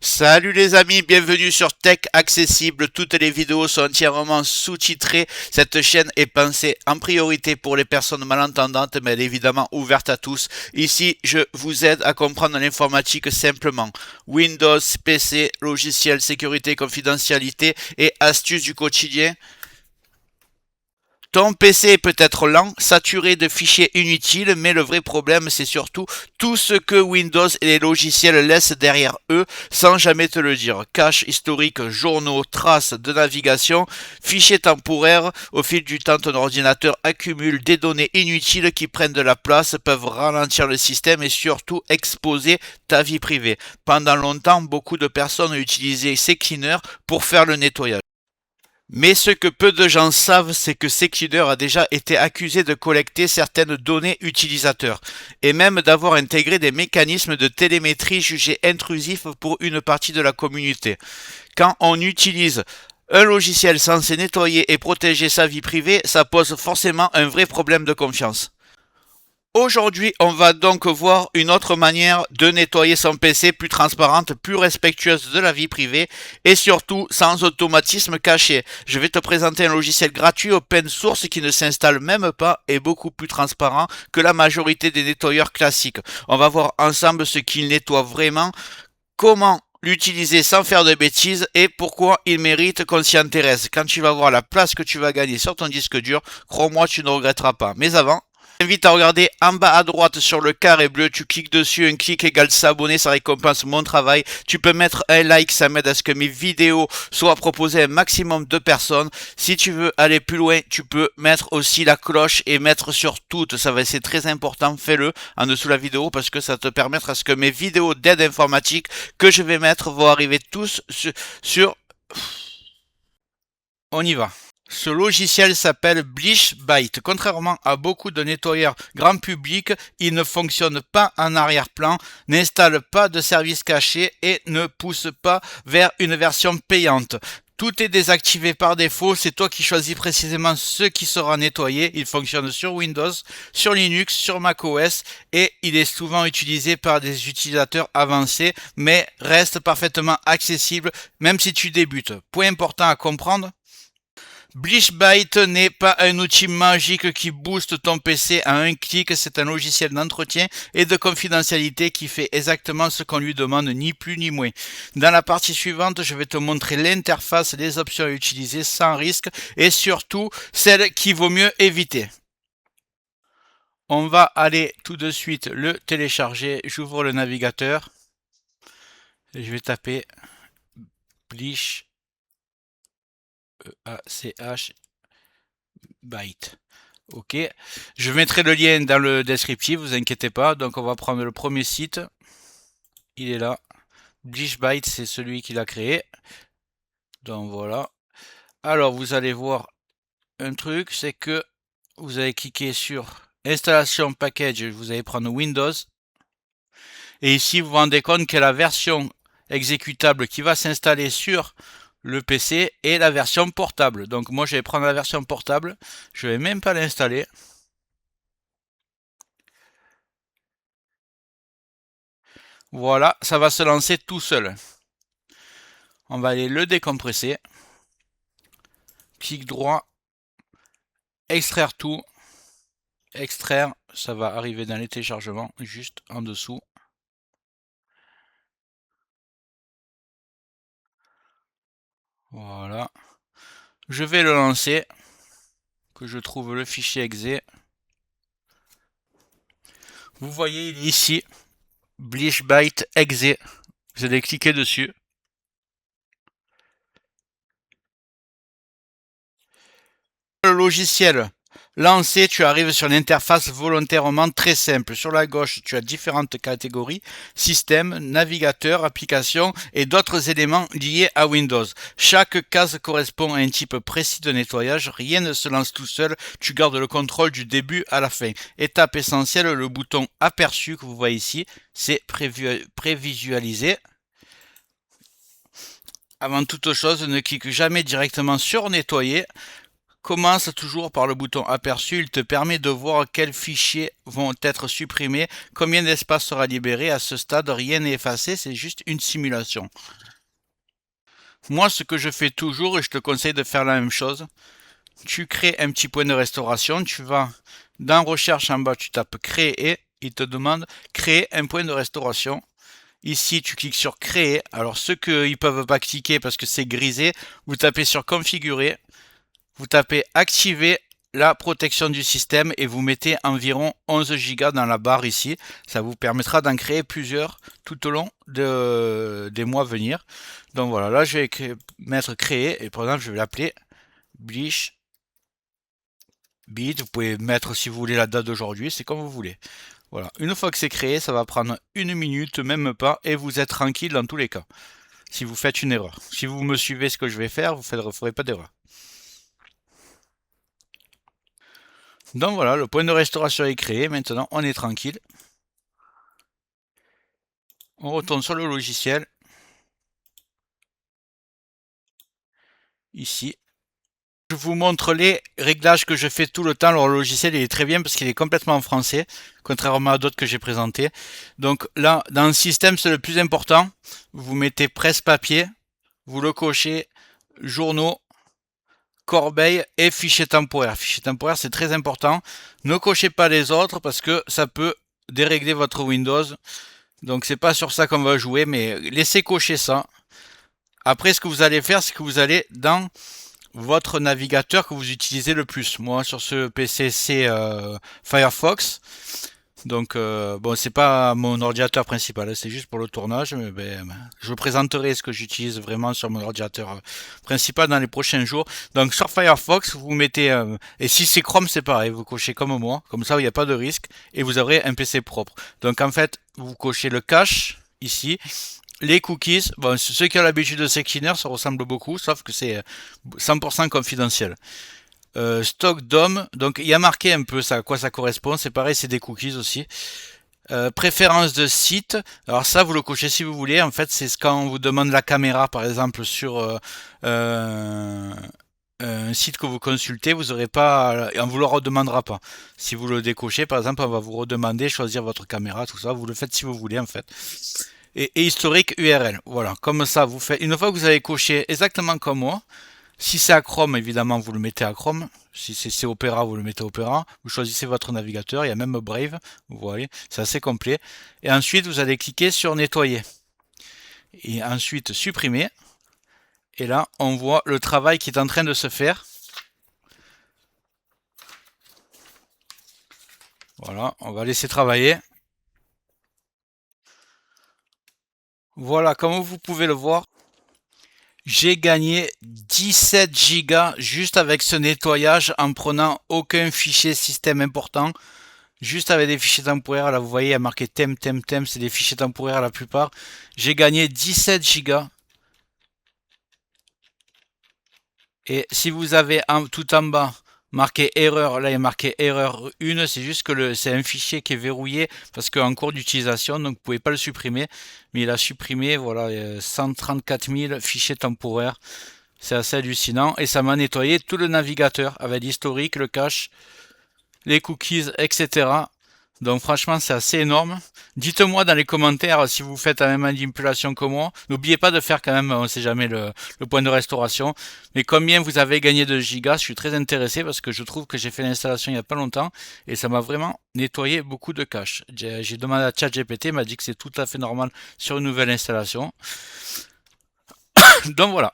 Salut les amis, bienvenue sur Tech Accessible. Toutes les vidéos sont entièrement sous-titrées. Cette chaîne est pensée en priorité pour les personnes malentendantes, mais elle est évidemment ouverte à tous. Ici, je vous aide à comprendre l'informatique simplement. Windows, PC, logiciels, sécurité, confidentialité et astuces du quotidien. Ton PC est peut-être lent, saturé de fichiers inutiles, mais le vrai problème, c'est surtout tout ce que Windows et les logiciels laissent derrière eux sans jamais te le dire. Cache historique, journaux, traces de navigation, fichiers temporaires. Au fil du temps, ton ordinateur accumule des données inutiles qui prennent de la place, peuvent ralentir le système et surtout exposer ta vie privée. Pendant longtemps, beaucoup de personnes ont utilisé CCleaner pour faire le nettoyage. Mais ce que peu de gens savent, c'est que CCleaner a déjà été accusé de collecter certaines données utilisateurs et même d'avoir intégré des mécanismes de télémétrie jugés intrusifs pour une partie de la communauté. Quand on utilise un logiciel censé nettoyer et protéger sa vie privée, ça pose forcément un vrai problème de confiance. Aujourd'hui, on va donc voir une autre manière de nettoyer son PC plus transparente, plus respectueuse de la vie privée et surtout sans automatisme caché. Je vais te présenter un logiciel gratuit open source qui ne s'installe même pas et beaucoup plus transparent que la majorité des nettoyeurs classiques. On va voir ensemble ce qu'il nettoie vraiment, comment l'utiliser sans faire de bêtises et pourquoi il mérite qu'on s'y intéresse. Quand tu vas voir la place que tu vas gagner sur ton disque dur, crois-moi, tu ne regretteras pas. Mais avant, je t'invite à regarder en bas à droite sur le carré bleu, tu cliques dessus, un clic égale s'abonner, ça récompense mon travail. Tu peux mettre un like, ça m'aide à ce que mes vidéos soient proposées à un maximum de personnes. Si tu veux aller plus loin, tu peux mettre aussi la cloche et mettre sur toutes, c'est très important, fais-le en dessous de la vidéo parce que ça te permettra à ce que mes vidéos d'aide informatique que je vais mettre vont arriver tous sur... On y va. Ce logiciel s'appelle BleachBite. Contrairement à beaucoup de nettoyeurs grand public, il ne fonctionne pas en arrière-plan, n'installe pas de service caché et ne pousse pas vers une version payante. Tout est désactivé par défaut, c'est toi qui choisis précisément ce qui sera nettoyé. Il fonctionne sur Windows, sur Linux, sur macOS et il est souvent utilisé par des utilisateurs avancés mais reste parfaitement accessible même si tu débutes. Point important à comprendre. BleachBite n'est pas un outil magique qui booste ton PC à un clic, c'est un logiciel d'entretien et de confidentialité qui fait exactement ce qu'on lui demande, ni plus ni moins. Dans la partie suivante, je vais te montrer l'interface, les options à utiliser sans risque et surtout celles qu'il vaut mieux éviter. On va aller tout de suite le télécharger. J'ouvre le navigateur et je vais taper Bleach E-A-C-H Byte. Ok, je mettrai le lien dans le descriptif, vous inquiétez pas. Donc on va prendre le premier site. Il est là. BleachBite, c'est celui qui l'a créé. Donc voilà. Alors vous allez voir un truc, c'est que vous allez cliquer sur installation package, vous allez prendre Windows. Et ici vous vous rendez compte que la version exécutable qui va s'installer sur le PC est la version portable. Donc moi je vais prendre la version portable, je vais même pas l'installer. Voilà, ça va se lancer tout seul. On va aller le décompresser. Clic droit, extraire tout. Extraire, ça va arriver dans les téléchargements, juste en dessous. Voilà. Je vais le lancer, que je trouve le fichier exe. Vous voyez, il est ici, BleachBite exe. Vous allez cliquer dessus. Le logiciel lancé, tu arrives sur l'interface volontairement très simple. Sur la gauche, tu as différentes catégories, système, navigateur, application et d'autres éléments liés à Windows. Chaque case correspond à un type précis de nettoyage. Rien ne se lance tout seul. Tu gardes le contrôle du début à la fin. Étape essentielle, le bouton aperçu que vous voyez ici, c'est prévisualiser. Avant toute chose, ne clique jamais directement sur nettoyer. Commence toujours par le bouton aperçu, il te permet de voir quels fichiers vont être supprimés, combien d'espace sera libéré. À ce stade, rien n'est effacé, c'est juste une simulation. Moi, ce que je fais toujours, et je te conseille de faire la même chose, tu crées un petit point de restauration, tu vas dans recherche en bas, tu tapes créer, et il te demande créer un point de restauration. Ici, tu cliques sur créer. Alors, ceux qui ne peuvent pas cliquer parce que c'est grisé, vous tapez sur configurer. Vous tapez activer la protection du système et vous mettez environ 11 Go dans la barre ici. Ça vous permettra d'en créer plusieurs tout au long des mois à venir. Donc voilà, là je vais mettre créer et par exemple je vais l'appeler Bleach Bit. Vous pouvez mettre si vous voulez la date d'aujourd'hui, c'est comme vous voulez. Voilà, une fois que c'est créé, ça va prendre une minute, même pas, et vous êtes tranquille dans tous les cas. Si vous faites une erreur. Si vous me suivez ce que je vais faire, vous ne ferez pas d'erreur. Donc voilà, le point de restauration est créé. Maintenant, on est tranquille. On retourne sur le logiciel. Ici. Je vous montre les réglages que je fais tout le temps. Alors, le logiciel, il est très bien parce qu'il est complètement en français, contrairement à d'autres que j'ai présentés. Donc là, dans le système, c'est le plus important. Vous mettez presse-papier. Vous le cochez. Journaux. Corbeille et fichier temporaire. Fichier temporaire, c'est très important. Ne cochez pas les autres parce que ça peut dérégler votre Windows. Donc c'est pas sur ça qu'on va jouer, mais laissez cocher ça. Après, ce que vous allez faire, c'est que vous allez dans votre navigateur que vous utilisez le plus. Moi, sur ce PC, c'est Firefox. Donc, bon, c'est pas mon ordinateur principal, c'est juste pour le tournage. Mais je vous présenterai ce que j'utilise vraiment sur mon ordinateur principal dans les prochains jours. Donc, sur Firefox, vous mettez... et si c'est Chrome, c'est pareil. Vous cochez comme moi. Comme ça, il n'y a pas de risque. Et vous aurez un PC propre. Donc, en fait, vous cochez le cache, ici. Les cookies, bon, ceux qui ont l'habitude de Sekiner, ça ressemble beaucoup, sauf que c'est 100% confidentiel. Stock DOM, donc il y a marqué un peu ça, à quoi ça correspond, c'est pareil, c'est des cookies aussi. Préférence de site, alors ça vous le cochez si vous voulez, en fait c'est quand on vous demande la caméra par exemple sur un site que vous consultez, vous aurez pas, on vous le redemandera pas. Si vous le décochez par exemple, on va vous redemander choisir votre caméra, tout ça, vous le faites si vous voulez en fait. Et historique URL, voilà, comme ça vous faites, une fois que vous avez coché exactement comme moi. Si c'est à Chrome, évidemment, vous le mettez à Chrome. Si c'est Opera, vous le mettez Opera. Vous choisissez votre navigateur. Il y a même Brave. Vous voyez, c'est assez complet. Et ensuite, vous allez cliquer sur Nettoyer. Et ensuite, Supprimer. Et là, on voit le travail qui est en train de se faire. Voilà, on va laisser travailler. Voilà, comme vous pouvez le voir, j'ai gagné 17 Go juste avec ce nettoyage en prenant aucun fichier système important. Juste avec des fichiers temporaires, là vous voyez, il y a marqué thème, c'est des fichiers temporaires la plupart. J'ai gagné 17 Go. Et si vous avez tout en bas marqué erreur, là il y a marqué erreur 1, c'est juste que c'est un fichier qui est verrouillé parce qu'en cours d'utilisation, donc vous pouvez pas le supprimer. Mais il a supprimé, voilà, 134 000 fichiers temporaires. C'est assez hallucinant. Et ça m'a nettoyé tout le navigateur avec l'historique, le cache, les cookies, etc. Donc franchement, c'est assez énorme. Dites-moi dans les commentaires si vous faites la même manipulation que moi. N'oubliez pas de faire quand même, on ne sait jamais, le point de restauration. Mais combien vous avez gagné de gigas, je suis très intéressé parce que je trouve que j'ai fait l'installation il n'y a pas longtemps et ça m'a vraiment nettoyé beaucoup de cache. J'ai demandé à ChatGPT, il m'a dit que c'est tout à fait normal sur une nouvelle installation. Donc voilà.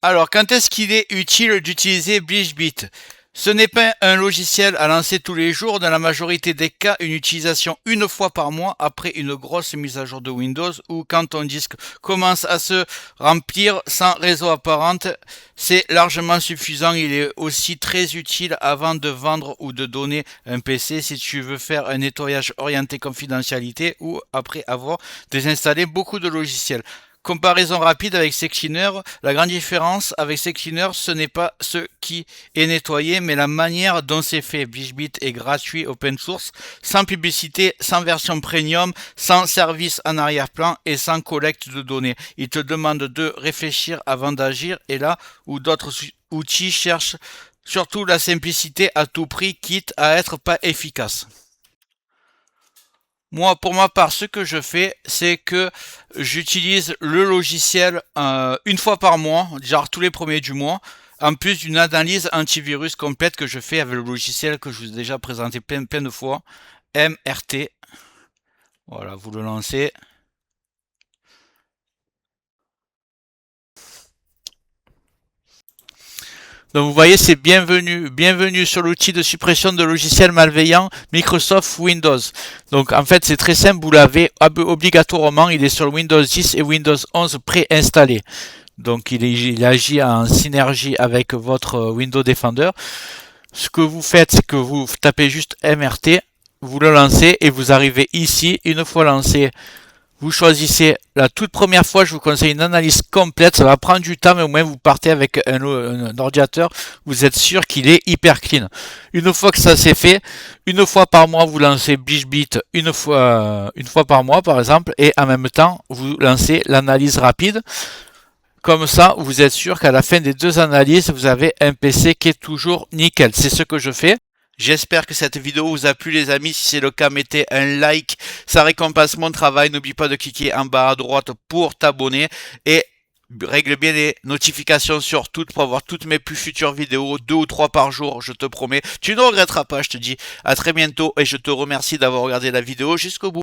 Alors, quand est-ce qu'il est utile d'utiliser BleachBit? Ce n'est pas un logiciel à lancer tous les jours. Dans la majorité des cas, une utilisation une fois par mois après une grosse mise à jour de Windows ou quand ton disque commence à se remplir sans réseau apparente, c'est largement suffisant. Il est aussi très utile avant de vendre ou de donner un PC si tu veux faire un nettoyage orienté confidentialité ou après avoir désinstallé beaucoup de logiciels. Comparaison rapide avec CCleaner. La grande différence avec CCleaner, ce n'est pas ce qui est nettoyé, mais la manière dont c'est fait. BleachBit est gratuit, open source, sans publicité, sans version premium, sans service en arrière-plan et sans collecte de données. Il te demande de réfléchir avant d'agir, et là où d'autres outils cherchent surtout la simplicité à tout prix, quitte à être pas efficace. Moi, pour ma part, ce que je fais, c'est que j'utilise le logiciel une fois par mois, genre tous les premiers du mois, en plus d'une analyse antivirus complète que je fais avec le logiciel que je vous ai déjà présenté plein de fois, MRT. Voilà, vous le lancez. Donc vous voyez, c'est bienvenue sur l'outil de suppression de logiciels malveillants Microsoft Windows. Donc en fait, c'est très simple, vous l'avez obligatoirement, il est sur Windows 10 et Windows 11 préinstallé. Donc il agit en synergie avec votre Windows Defender. Ce que vous faites, c'est que vous tapez juste MRT, vous le lancez et vous arrivez ici. Une fois lancé, vous choisissez la toute première fois, je vous conseille une analyse complète. Ça va prendre du temps, mais au moins vous partez avec un ordinateur. Vous êtes sûr qu'il est hyper clean. Une fois que ça c'est fait, une fois par mois, vous lancez BleachBit une fois par mois, par exemple, et en même temps, vous lancez l'analyse rapide. Comme ça, vous êtes sûr qu'à la fin des deux analyses, vous avez un PC qui est toujours nickel. C'est ce que je fais. J'espère que cette vidéo vous a plu les amis. Si c'est le cas, mettez un like. Ça récompense mon travail. N'oublie pas de cliquer en bas à droite pour t'abonner. Et règle bien les notifications sur toutes pour avoir toutes mes plus futures vidéos. 2 ou 3 par jour, je te promets. Tu ne regretteras pas, je te dis à très bientôt. Et je te remercie d'avoir regardé la vidéo jusqu'au bout.